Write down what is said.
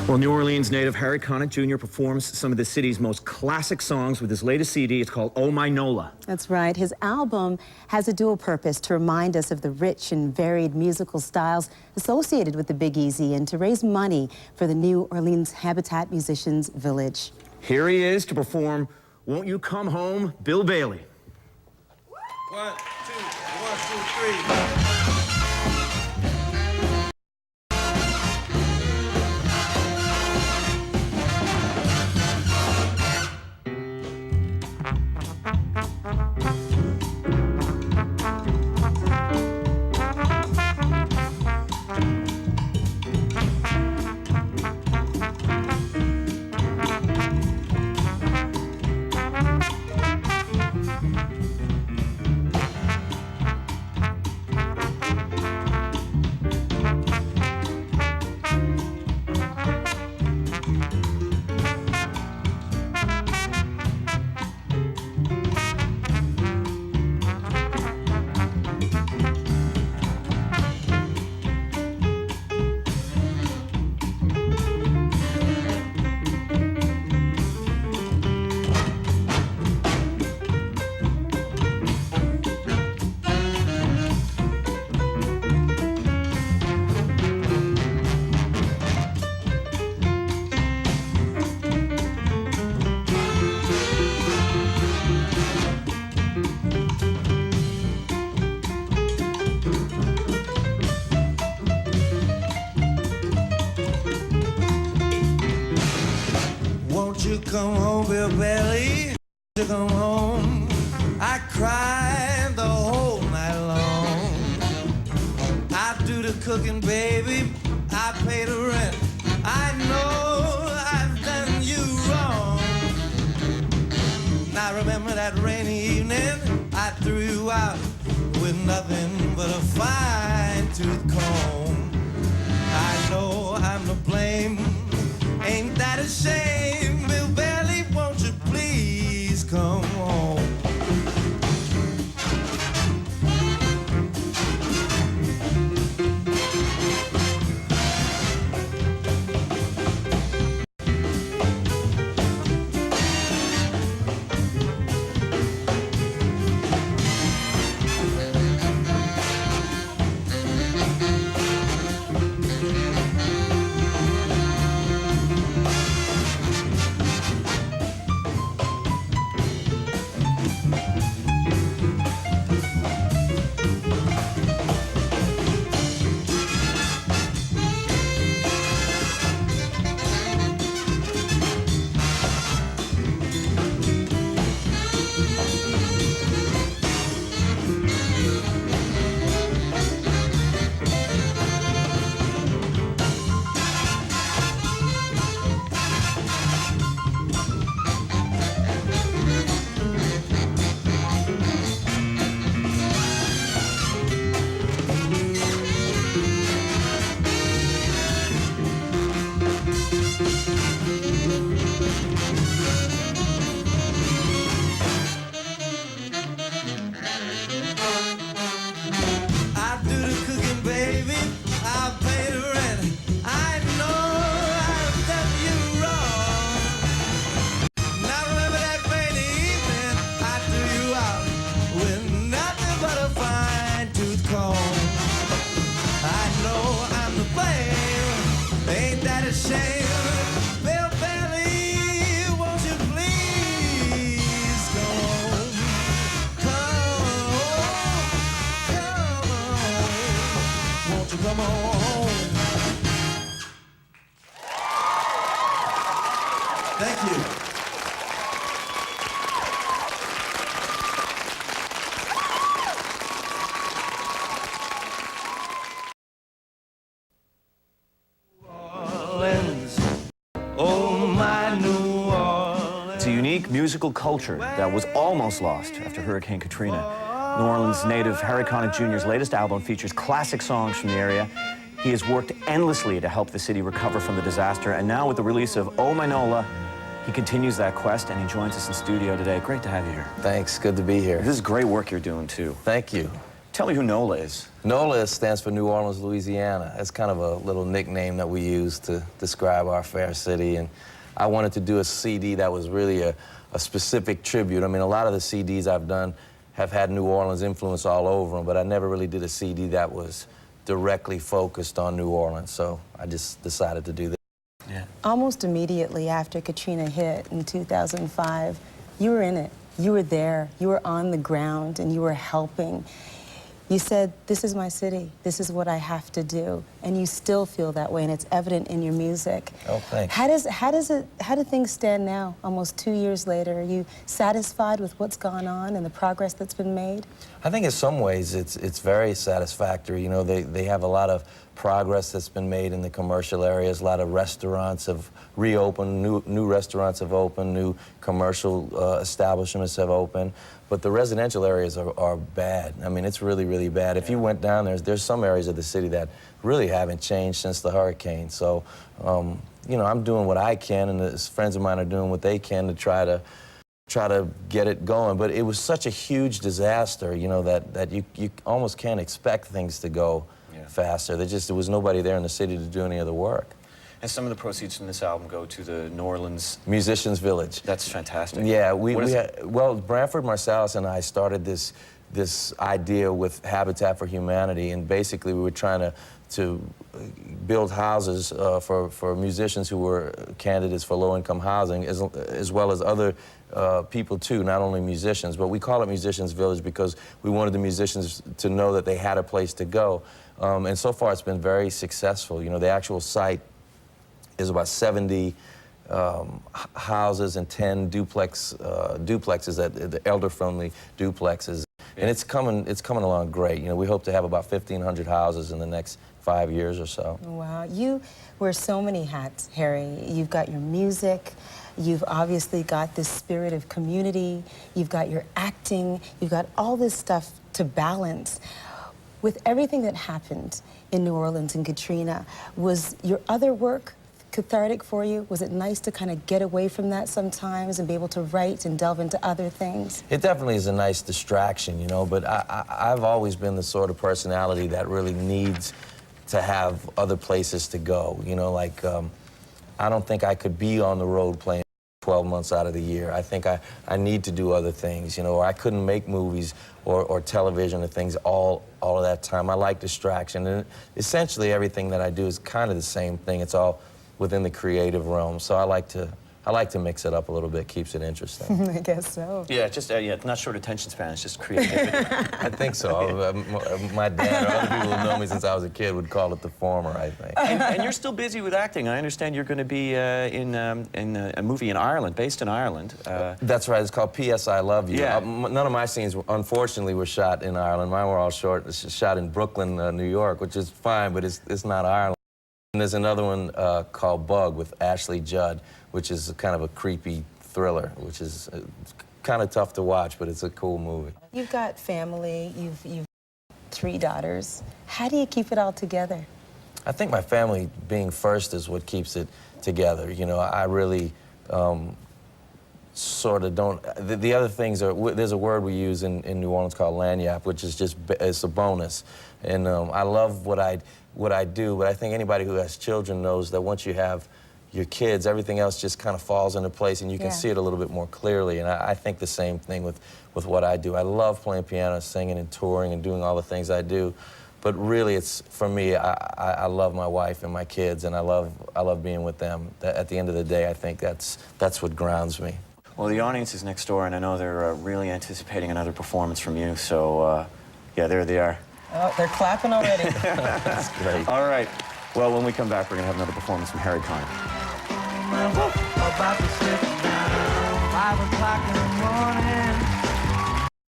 Well, New Orleans native Harry Connick Jr. performs some of the city's most classic songs with his latest CD. It's called Oh My Nola. That's right. His album has a dual purpose to remind us of the rich and varied musical styles associated with the Big Easy and to raise money for the New Orleans Habitat Musicians Village. Here he is to perform Won't You Come Home, Bill Bailey. 1, 2, 3. Won't you come home, Bill Bailey? You come home. I cried the whole night long. I do the cooking, baby. I pay the rent. I know I've done you wrong. Now remember that rainy evening I threw you out with nothing but a fine-tooth comb. I know I'm to blame. Ain't that a shame? Bill Bailey, won't you please come home? Come on. Thank you. Oh, my New Orleans. It's a unique musical culture that was almost lost after Hurricane Katrina. New Orleans native Harry Connick Jr.'s latest album features classic songs from the area. He has worked endlessly to help the city recover from the disaster, and now with the release of Oh My Nola, he continues that quest, and he joins us in studio today. Great to have you here. Thanks, good to be here. This is great work you're doing, too. Thank you. Tell me who NOLA is. NOLA stands for New Orleans, Louisiana. It's kind of a little nickname that we use to describe our fair city. And I wanted to do a CD that was really a specific tribute. I mean, a lot of the CDs I've done have had New Orleans influence all over them, but I never really did a CD that was directly focused on New Orleans. So I just decided to do that. Yeah. Almost immediately after Katrina hit in 2005, you were in it. You were there. You were on the ground, and you were helping. You said, this is my city. This is what I have to do. And you still feel that way, and it's evident in your music. Oh, thanks. How do things stand now, almost 2 years later? Are you satisfied with what's gone on and the progress that's been made? I think in some ways it's very satisfactory. You know, they have a lot of progress that's been made in the commercial areas. A lot of restaurants have reopened, new restaurants have opened, new commercial establishments have opened. But the residential areas are bad. I mean, it's really, really bad. If you went down there's some areas of the city that really haven't changed since the hurricane. So, you know, I'm doing what I can, and friends of mine are doing what they can to try to get it going. But it was such a huge disaster, you know, that you almost can't expect things to go faster. There was nobody there in the city to do any of the work. And some of the proceeds from this album go to the New Orleans Musicians Village. That's fantastic. Yeah, well, Branford Marsalis and I started this idea with Habitat for Humanity, and basically we were trying to build houses for musicians who were candidates for low-income housing, as well as other people too, not only musicians. But we call it Musicians Village because we wanted the musicians to know that they had a place to go. And so far it's been very successful. You know, the actual site is about 70 houses and 10 duplexes, the elder-friendly duplexes. And it's coming along great. You know, we hope to have about 1,500 houses in the next 5 years or so. Wow, you wear so many hats, Harry. You've got your music, you've obviously got this spirit of community, you've got your acting, you've got all this stuff to balance. With everything that happened in New Orleans and Katrina, was your other work cathartic for you? Was it nice to kind of get away from that sometimes and be able to write and delve into other things? It definitely is a nice distraction, you know, but I've always been the sort of personality that really needs to have other places to go, you know, like I don't think I could be on the road playing 12 months out of the year. I think I need to do other things, you know, or I couldn't make movies or television or things all of that time. I like distraction, and essentially everything that I do is kind of the same thing. It's all within the creative realm, so I like to mix it up a little bit, keeps it interesting. I guess so. Yeah, just yeah, not short attention span, it's just creativity. I think so. My dad or other people who know me since I was a kid would call it the former, I think. And you're still busy with acting. I understand you're going to be in a movie in Ireland, based in Ireland. That's right. It's called P.S. I Love You. Yeah. None of my scenes, unfortunately, were shot in Ireland. Mine were all shot in Brooklyn, New York, which is fine, but it's not Ireland. And there's another one called Bug with Ashley Judd, which is kind of a creepy thriller, which is kind of tough to watch, but it's a cool movie. You've got family, you've 3 daughters. How do you keep it all together? I think my family being first is what keeps it together. You know, I really sort of don't. The other things are, there's a word we use in New Orleans called lagniappe, which is just, it's a bonus. And I love what I do, but I think anybody who has children knows that once you have your kids, everything else just kind of falls into place, and you can see it a little bit more clearly. And I think the same thing with what I do. I love playing piano, singing, and touring, and doing all the things I do. But really, it's, for me, I love my wife and my kids, and I love being with them. At the end of the day, I think that's what grounds me. Well, the audience is next door, and I know they're really anticipating another performance from you. So, yeah, there they are. Oh, they're clapping already. That's great. All right. Well, when we come back, we're going to have another performance from Harry Connick. About to sit down, 5 o'clock in the morning.